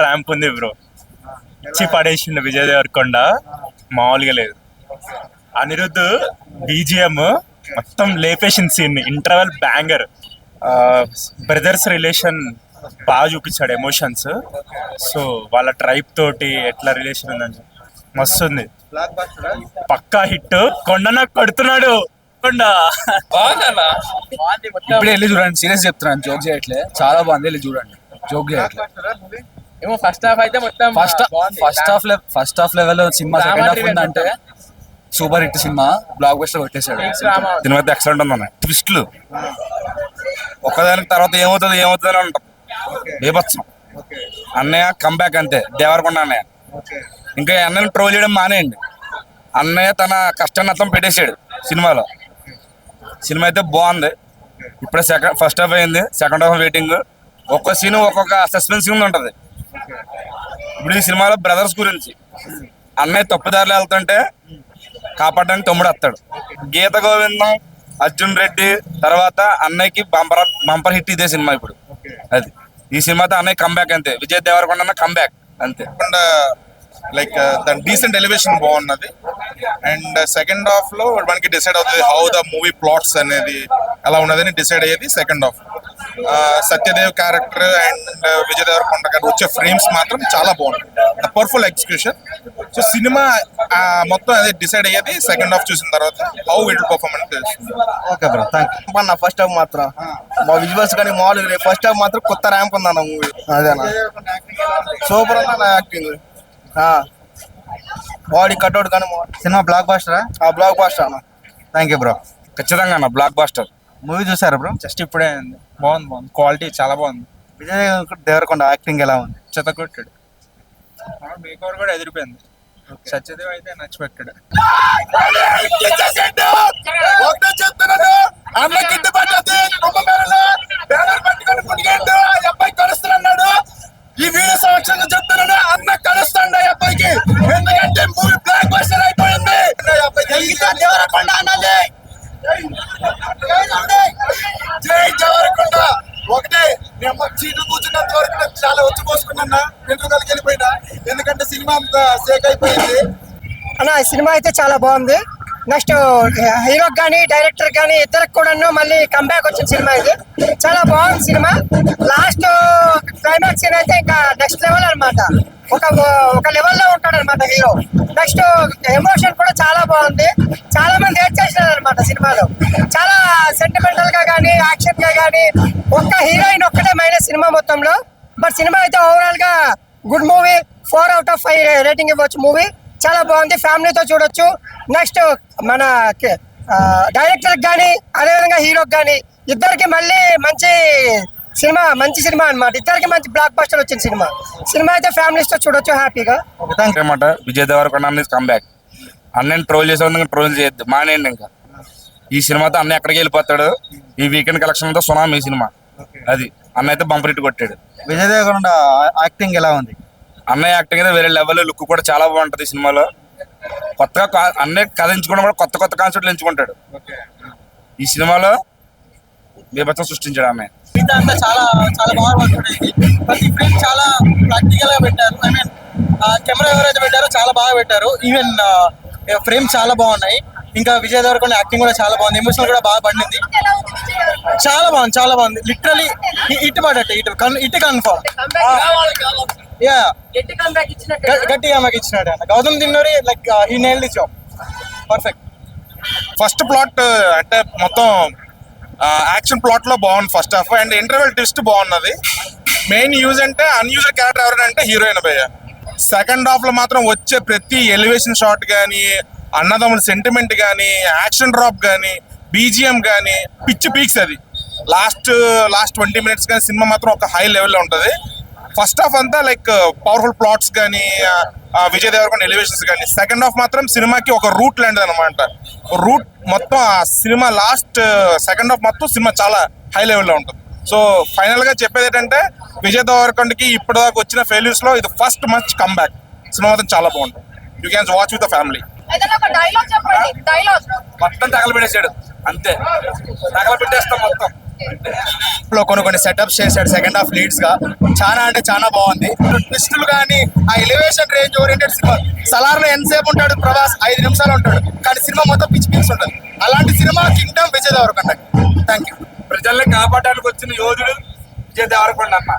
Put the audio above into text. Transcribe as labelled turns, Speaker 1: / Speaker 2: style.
Speaker 1: Ramp ఉంది bro. ఇచ్చి పడేసిండు విజయ్ దేవరకొండ, మామూలుగా లేదు. అనిరుద్ధ్ బీజిఎం మొత్తం లేపేసింది scene. Interval banger. Brothers relation బాగా చూపించాడు, ఎమోషన్స్. సో వాళ్ళ ట్రైబ్ తోటి ఎట్లా రిలేషన్ ఉందని మస్తు ఉంది. పక్కా హిట్. కొండన కొడుతున్నాడు కొండ.
Speaker 2: ఇప్పుడు వెళ్ళి చూడండి, సీరియస్ చెప్తున్నాను, జోక్ చేయట్లే, చాలా బాగుంది. వెళ్ళి చూడండి, జోక్ చేయట్లే.
Speaker 3: ఏమో ఫస్ట్ హాఫ్ అయితే మొత్తం
Speaker 2: first half level cinema. Second half ఉందంటే super hit cinema, blockbuster కొట్టేశాడు.
Speaker 4: దీని మధ్య ఎక్సలెంట్ ఉందన్న. ట్విస్ట్లు ఒక్కదానికి తర్వాత ఏమవుతుంది అని ఉంటాం. బీభత్సం. అన్నయ్య కంబ్యాక్ అంతే. దేవరకొండ అన్నయ్య ఇంకా అన్నయ్యని ట్రోల్ చేయడం మానేయండి. అన్నయ్య తన కష్టాన్ని అర్థం పెట్టేశాడు సినిమాలో. సినిమా అయితే బాగుంది. ఇప్పుడే ఫస్ట్ హాఫ్ అయింది, సెకండ్ హాఫ్ వెయిటింగ్. ఒక్కొక్క సీన్ ఒక్కొక్క సస్పెన్సింగ్ ఉంటుంది. ఇప్పుడు ఈ సినిమాలో బ్రదర్స్ గురించి, అన్నయ్య తప్పుదారిలో వెళ్తుంటే కాపాడడానికి తమ్ముడు వస్తాడు. గీత గోవిందం, అర్జున్ రెడ్డి తర్వాత అన్నయ్యకి బంపర్ హిట్ ఇదే సినిమా. ఇప్పుడు అది ఈ సినిమాతో అన్నయ్య కంబ్యాక్ అంతే. విజయ్ దేవరకొండ అన్న కంబ్యాక్ అంతే.
Speaker 5: లైక్ దాని డీసెంట్ ఎలివేషన్ బాగున్నది. అండ్ సెకండ్ హాఫ్ లో మనకి డిసైడ్ అవుతుంది హౌ ద మూవీ ప్లాట్స్ అనేది ఎలా ఉన్నదని డిసైడ్ అయ్యేది second half. Satyadev character and Vijay Deverakonda గారు వచ్చే ఫ్రేమ్స్ మాత్రం చాలా బాగుంటుంది. Powerful execution. సో సినిమా మొత్తం అదే డిసైడ్ అయ్యేది సెకండ్ హాఫ్ చూసిన తర్వాత హౌ ఇట్ పర్ఫార్మ్ అని తెలుస్తుంది.
Speaker 6: Okay bro, thank you. నా ఫస్ట్ హాఫ్ మాత్రం మా విజువల్స్ కానీ మామూలుగా ఫస్ట్ హాఫ్ మాత్రం కొత్త ర్యాంప్ ఉందన్న మూవీ. అదేనా సూపర్ అన్న యాక్టింగ్, బాడీ కట్అవుట్ కానీ
Speaker 2: సినిమా బ్లాక్ బస్టరా?
Speaker 6: బ్లాక్ బస్టర్ అన్న.
Speaker 2: Thank you bro.
Speaker 4: ఖచ్చితంగా అన్న బ్లాక్ బాస్టర్.
Speaker 2: మూవీ చూసారా బ్రో?
Speaker 1: జస్ట్ ఇప్పుడే బాగుంది. క్వాలిటీ చాలా బాగుంది.
Speaker 2: విజయ్ దేవరకొండ యాక్టింగ్ ఎలా ఉంది?
Speaker 1: చెత్తకొట్టాడు. మేక్ ఓవర్ కూడా ఎదిరిపోయింది. సత్యదేవ్ అయితే నచ్చిపెట్టాడు.
Speaker 5: ఈ వీడియో సంవత్సరంగా చెప్తున్నాడు, అన్న కలుస్తాడు అబ్బాయికి. ఎందుకంటే మూవీ బ్లాక్ బస్టర్ అయిపోయింది. దేవరకొండ అన్నది జై దేవరకొండ. ఒకటే నేను సీట్లు కూర్చున్నంత వరకు నాకు చాలా వచ్చి పోసుకున్నా, వెంట్రుకలకి వెళ్ళిపోయినా. ఎందుకంటే సినిమా అంతా సేక్ అయిపోయింది
Speaker 7: అన్న. సినిమా అయితే చాలా బాగుంది. నెక్స్ట్ హీరోకి కానీ డైరెక్టర్ కానీ ఇద్దరికి కూడా మళ్ళీ కంబ్యాక్ వచ్చిన సినిమా ఇది. చాలా బాగుంది సినిమా. లాస్ట్ క్లైమాక్స్ సీన్ అయితే ఇంకా నెక్స్ట్ లెవెల్ అనమాట. ఒక లెవెల్లో ఉంటాడు అనమాట హీరో. నెక్స్ట్ ఎమోషన్ కూడా చాలా బాగుంది. చాలా మంది ఏడ్ చేసినారు అనమాట సినిమాలో. చాలా సెంటిమెంటల్ గా కానీ యాక్షన్ గా కానీ ఒక్క హీరోయిన్ ఒక్కటే మైనస్ సినిమా మొత్తంలో. బట్ సినిమా అయితే ఓవరాల్ గా గుడ్ మూవీ. 4/5 రేటింగ్ ఇవ్వచ్చు. మూవీ చాలా బాగుంది, ఫ్యామిలీతో చూడొచ్చు. నెక్స్ట్ మన డైరెక్టర్ కానీ అదేవిధంగా హీరోకి కానీ ఇద్దరికి మళ్ళీ మంచి సినిమా అన్నమాట. ఇద్దరికి మంచి బ్లాక్ బస్టర్ వచ్చిన సినిమా అయితే ఫ్యామిలీస్ తో చూడొచ్చు హ్యాపీగా.
Speaker 4: అనమాట విజయ్ దేవరకొండ కంబ్యాక్. అన్నయ్యని ట్రోల్ చేసే ట్రోల్ చేయొద్దు, మానేయండి. ఇంకా ఈ సినిమాతో అన్నయ్య ఎక్కడికి వెళ్ళిపోతాడు. ఈ వీకెండ్ కలెక్షన్ తో సునామీ సినిమా. అది అన్నయ్య అయితే బంపర్ హిట్ కొట్టాడు.
Speaker 2: విజయ్ దేవరకొండ యాక్టింగ్ ఎలా ఉంది?
Speaker 4: అన్నయ్య యాక్టింగ్ అయితే వేరే లెవెల్. లుక్ కూడా చాలా బాగుంటది సినిమాలో. కొత్తగా అన్నయ్య కథ ఎంచుకోవడం కూడా కొత్త కాన్సెప్ట్లు ఎంచుకుంటాడు. ఈ సినిమాలో బీభత్సం సృష్టించాడు అన్నయ్య.
Speaker 3: అంతా చాలా చాలా బాగా వర్క్ అయింది. ప్రతి ఫ్రేమ్ చాలా ప్రాక్టికల్ గా పెట్టారు. ఐ మీన్ కెమెరా ఎవరైతే పెట్టారో చాలా బాగా పెట్టారు. ఈవెన్ ఫ్రేమ్ చాలా బాగున్నాయి. ఇంకా విజయ్ దేవరకొండ యాక్టింగ్ కూడా చాలా బాగుంది. ఎమోషన్ కూడా బాగా పండింది. చాలా బాగుంది. లిటరలీ ఇటు పడట్టు ఇటు కన్ఫర్మ్. గట్టిగా మాకు ఇచ్చినాడు అన్న. Gautam Tinnanuri like he nailed the job. Perfect.
Speaker 5: First plot అంటే మొత్తం యాక్షన్ ప్లాట్ లో బాగుంది first half. And interval twist బాగున్నది. మెయిన్ యూజ్ అంటే అన్యూజువల్ క్యారెక్టర్ ఎవరంటే హీరోయిన్ భయ్య. సెకండ్ హాఫ్ లో మాత్రం వచ్చే ప్రతి ఎలివేషన్ షాట్ కానీ, అన్నదమ్ముల సెంటిమెంట్ కానీ, యాక్షన్ డ్రాప్ కానీ, బీజిఎం కానీ పిచ్చి పీక్స్. అది లాస్ట్ 20 minutes కానీ సినిమా మాత్రం ఒక హై లెవెల్లో ఉంటుంది. ఫస్ట్ హాఫ్ అంతా లైక్ పవర్ఫుల్ ప్లాట్స్ కానీ, విజయ్ దేవరకొండ ఎలివేషన్స్ కానీ. సెకండ్ హాఫ్ మాత్రం సినిమాకి ఒక రూట్ లాంటిది అనమాట. రూట్ మొత్తం ఆ సినిమా లాస్ట్ సెకండ్ హాఫ్ మొత్తం సినిమా చాలా హై లెవెల్లో ఉంటుంది. సో ఫైనల్ గా చెప్పేది ఏంటంటే విజయ్ దేవరకొండకి ఇప్పటిదాకా వచ్చిన ఫెయిల్యూర్స్ లో ఇది ఫస్ట్ మంచ్ కమ్బ్యాక్. సినిమా మాత్రం చాలా బాగుంటుంది. You can watch with the family.
Speaker 8: ఏదైనా ఒక డైలాగ్ చెప్పండి. డైలాగ్
Speaker 4: మొత్తం తగలబెట్టేసాడు అంతే, తగలబెట్టేస్తాం మొత్తం.
Speaker 6: లో కొన్ని సెటప్స్ చేశాడు సెకండ్ హాఫ్ లీడ్స్ గా, చాలా అంటే చాలా బాగుంది. ట్విస్టులు కానీ ఆ elevation range oriented cinema. Salaar లో ఎంతసేపు ఉంటాడు ప్రభాస్? 5 నిమిషాలు ఉంటాడు, కానీ సినిమా మొత్తం పిచ్చి పిచ్చి ఉంటుంది. అలాంటి cinema Kingdom Vijay Deverakonda. Thank you.
Speaker 4: ప్రజల్ని కాపాడడానికి వచ్చిన యోధుడు విజయ్ దేవరకొండ అన్న.